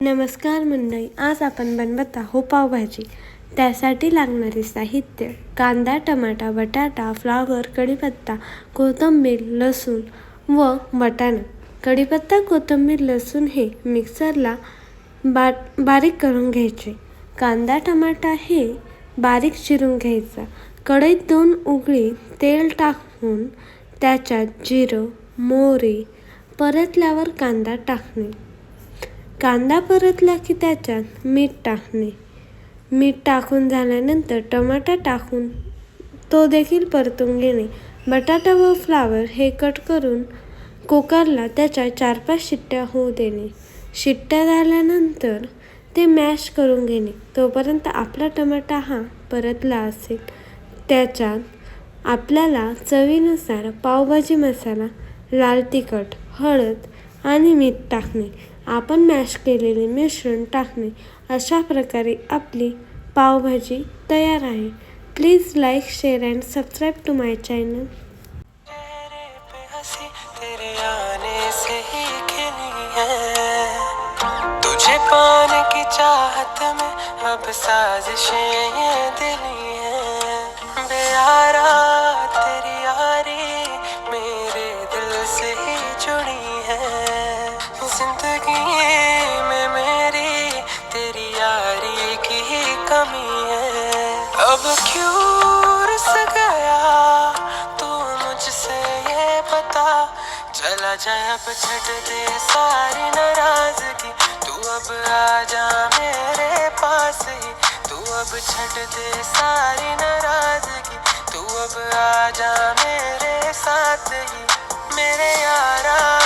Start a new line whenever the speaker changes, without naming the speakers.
नमस्कार मंडळी, आज आपण बनवत आहोत पावभाजी. त्यासाठी लागणारे साहित्य: कांदा, टमाटा, बटाटा, फ्लावर, कढीपत्ता, कोथिंबीर, लसूण व वाटाणा. कढीपत्ता, कोथिंबीर, लसूण हे मिक्सरला बारीक करून घ्यायचे. कांदा, टमाटा हे बारीक चिरून घ्यायचा. कढईत 2 उकळी तेल टाकून त्याच्यात जिरं, मोहरी परतल्यावर कांदा टाकणे. कांदा परतला की त्याच्यात मीठ टाकणे. मीठ टाकून झाल्यानंतर टमाटा टाकून तो देखील परतून घेणे. बटाटा व फ्लावर हे कट करून कुकरला त्याच्या 4-5 शिट्ट्या होऊ देणे. शिट्ट्या झाल्यानंतर ते मॅश करून घेणे. तोपर्यंत आपला टमाटा हा परतला असेल. त्याच्यात आपल्याला चवीनुसार पावभाजी मसाला, लाल तिखट, हळद आणि मीठ टाकणे. आपण मॅश केलेले मिश्रण टाकणे. अशा प्रकारे आपली पावभाजी तयार आहे. Please like, share and subscribe to my channel.
तुझे पाने की चाहत में अब साजिशें ये दिली हैं. बेयारा तेरी यारी मेरे दिल से ही जुड़ी है. जिंदगी में मेरी तेरी यारी की ही कमी है. अब क्यों रुस गया तू मुझसे ये बता. चला जाए अब छट दे सारी नाराजगी. तू अब आ जा मेरे पास ही. तू अब छट दे सारी नाराजगी. तू अब आ जा मेरे साथ ही. मेरे यारा.